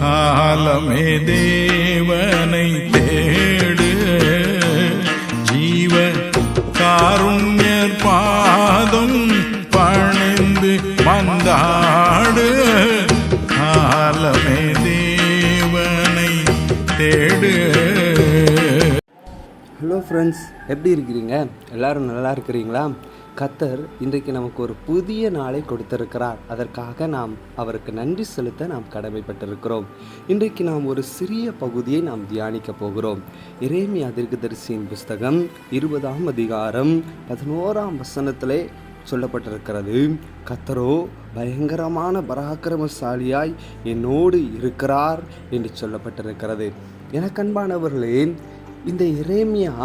காலமே தேவனை தேடு, ஜீவ காருண்யர் பாதம் பணிந்து வந்தாடு. காலமே தேவனை தேடு. ஹலோ ஃப்ரெண்ட்ஸ், எப்படி இருக்கிறீங்க? எல்லோரும் நல்லா இருக்கிறீங்களா? கர்த்தர் இன்றைக்கு நமக்கு ஒரு புதிய நாளை கொடுத்திருக்கிறார். அதற்காக நாம் அவருக்கு நன்றி செலுத்த நாம் கடமைப்பட்டிருக்கிறோம். இன்றைக்கு நாம் ஒரு சிறிய பகுதியை நாம் தியானிக்க போகிறோம். எரேமியா தீர்க்கதரிசியின் புஸ்தகம் 20ஆம் அதிகாரம் 11ஆம் வசனத்திலே சொல்லப்பட்டிருக்கிறது, கர்த்தரோ பயங்கரமான பராக்கிரமசாலியாய் என்னோடு இருக்கிறார் என்று சொல்லப்பட்டிருக்கிறது. எனக்கு அன்பானவர்களே, இந்த எரேமியா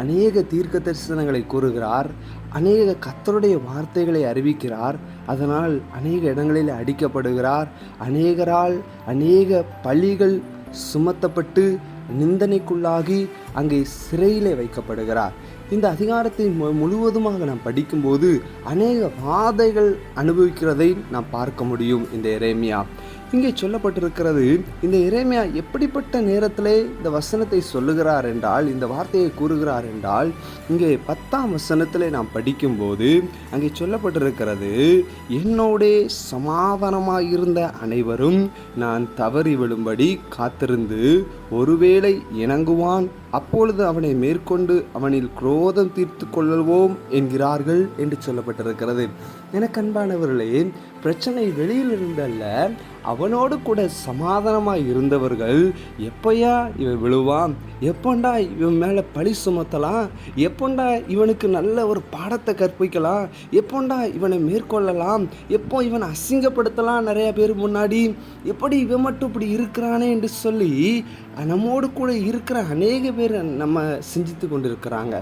அநேக தீர்க்க தரிசனங்களை கூறுகிறார், அநேக கர்த்தருடைய வார்த்தைகளை அறிவிக்கிறார். அதனால் அநேக இடங்களில் அடிக்கப்படுகிறார். அநேகரால் அநேக பழிகள் சுமத்தப்பட்டு நிந்தனைக்குள்ளாகி அங்கே சிறையிலே வைக்கப்படுகிறார். இந்த அதிகாரத்தை முழுவதுமாக நாம் படிக்கும்போது அநேக வாதைகள் அனுபவிக்கிறதை நாம் பார்க்க முடியும். இந்த எரேமியா இங்கே சொல்லப்பட்டிருக்கிறது. இந்த எரேமியா எப்படிப்பட்ட நேரத்திலே இந்த வசனத்தை சொல்லுகிறார் என்றால், இந்த வார்த்தையை கூறுகிறார் என்றால், இங்கே 10ஆம் வசனத்திலே நாம் படிக்கும்போது அங்கே சொல்லப்பட்டிருக்கிறது, என்னோடே சமாதானமாக இருந்த அனைவரும் நான் தவறி விழும்படி காத்திருந்து ஒருவேளை இணங்குவான், அப்பொழுது அவனை மேற்கொண்டு அவனில் குரோதம் தீர்த்து கொள்வோம் என்கிறார்கள் என்று சொல்லப்பட்டிருக்கிறது. எனக்கு அன்பானவர்களே, பிரச்சனை வெளியிலிருந்தல்ல, அவனோடு கூட சமாதானமாக இருந்தவர்கள் எப்பயா இவன் விழுவான், எப்போண்டா இவன் மேலே பழி சுமத்தலாம், எப்போண்டா இவனுக்கு நல்ல ஒரு பாடத்தை கற்பிக்கலாம், எப்போண்டா இவனை மேற்கொள்ளலாம், எப்போ இவனை அசிங்கப்படுத்தலாம் நிறைய பேர் முன்னாடி, எப்படி இவன் மட்டும் இப்படி இருக்கிறானே என்று சொல்லி நம்மோடு கூட இருக்கிற அநேக பேர் நம்ம சிந்தித்து கொண்டு இருக்கிறாங்க.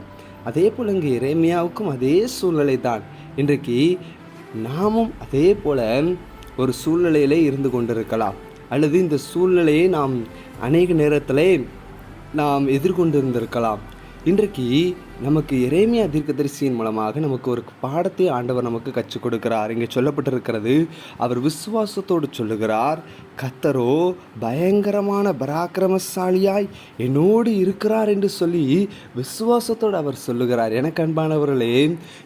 அதே போல் இங்கே எரேமியாவுக்கும் அதே சூழ்நிலை தான். இன்றைக்கு நாமும் அதே போல் ஒரு சூழ்நிலையிலே இருந்து கொண்டிருக்கலாம், அல்லது இந்த சூழ்நிலையை நாம் அநேக நேரத்தில் நாம் எதிர்கொண்டு இருந்திருக்கலாம். இன்றைக்கு நமக்கு எரேமியா தீர்க்கதரிசியின் மூலமாக நமக்கு ஒரு பாடத்தை ஆண்டவர் நமக்கு கற்றுக் கொடுக்கிறார். இங்கே சொல்லப்பட்டிருக்கிறது, அவர் விசுவாசத்தோடு சொல்லுகிறார், கர்த்தரோ பயங்கரமான பராக்கிரமசாலியாய் என்னோடு இருக்கிறார் என்று சொல்லி விசுவாசத்தோடு அவர் சொல்லுகிறார். எனக்கு அன்பானவர்களே,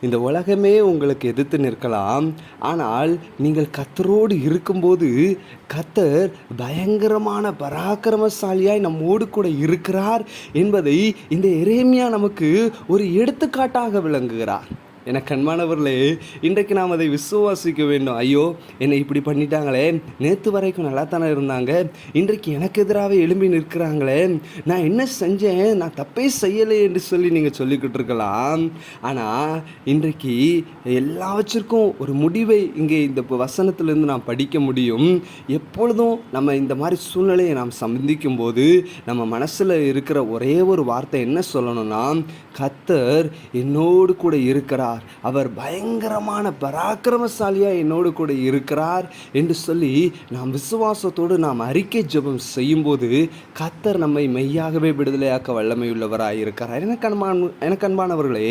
இந்த உலகமே உங்களுக்கு எதிர்த்து நிற்கலாம், ஆனால் நீங்கள் கர்த்தரோடு இருக்கும்போது கர்த்தர் பயங்கரமான பராக்கிரமசாலியாய் நம்மோடு கூட இருக்கிறார் என்பதை இந்த எரேமியா நமக்கு ஒரு எடுத்துக்காட்டாக விளங்குகிறார். எனக்கு அன்பானவர்களே, இன்றைக்கு நாம் அதை விசுவாசிக்க வேண்டும். ஐயோ, என்னை இப்படி பண்ணிட்டாங்களே, நேற்று வரைக்கும் நல்லா தானே இருந்தாங்க, இன்றைக்கு எனக்கு எதிராகவே எழும்பி நிற்கிறாங்களே, நான் என்ன செஞ்சேன், நான் தப்பே செய்யலை என்று சொல்லி நீங்கள் சொல்லிக்கிட்டு இருக்கலாம். ஆனால் இன்றைக்கு எல்லாவற்றிற்கும் ஒரு முடிவை இங்கே இந்த வசனத்திலிருந்து நாம் படிக்க முடியும். எப்பொழுதும் நம்ம இந்த மாதிரி சூழ்நிலையை நாம் சந்திக்கும் போது நம்ம மனசில் இருக்கிற ஒரே ஒரு வார்த்தை என்ன சொல்லணும்னா, கர்த்தர் என்னோடு கூட இருக்கிறார், அவர் பயங்கரமான பராக்கிரமசாலியாக என்னோடு கூட இருக்கிறார் என்று சொல்லி நாம் விசுவாசத்தோடு நாம் அறிக்கை ஜெபம் செய்யும்போது கர்த்தர் நம்மை மெய்யாகவே விடுதலையாக்க வல்லமை உள்ளவராக இருக்கிறார். எனக்கு அன்பானவர்களே,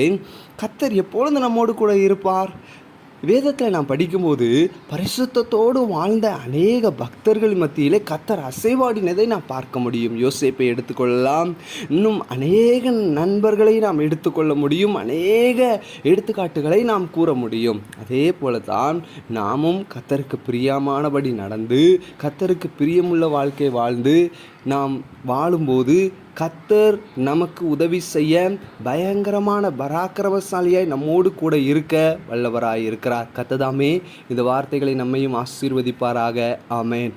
கர்த்தர் எப்பொழுது நம்மோடு கூட இருப்பார்? வேதத்தில் நாம் படிக்கும்போது பரிசுத்தத்தோடு வாழ்ந்த அநேக பக்தர்கள் மத்தியிலே கர்த்தர் அசைவாடினதை நாம் பார்க்க முடியும். யோசேப்பை எடுத்துக்கொள்ளலாம், இன்னும் அநேக நண்பர்களை நாம் எடுத்துக்கொள்ள முடியும், அநேக எடுத்துக்காட்டுகளை நாம் கூற முடியும். அதே போல தான் நாமும் கர்த்தருக்கு பிரியமானபடி நடந்து கர்த்தருக்கு பிரியமுள்ள வாழ்க்கை வாழ்ந்து நாம் வாழும்போது கர்த்தர் நமக்கு உதவி செய்ய பயங்கரமான பராக்கிரமசாலியாய் நம்மோடு கூட இருக்க வல்லவராய் இருக்கிறார். கர்த்தர் தாமே இந்த வார்த்தைகளை நம்மையும் ஆசீர்வதிப்பாராக. ஆமென்.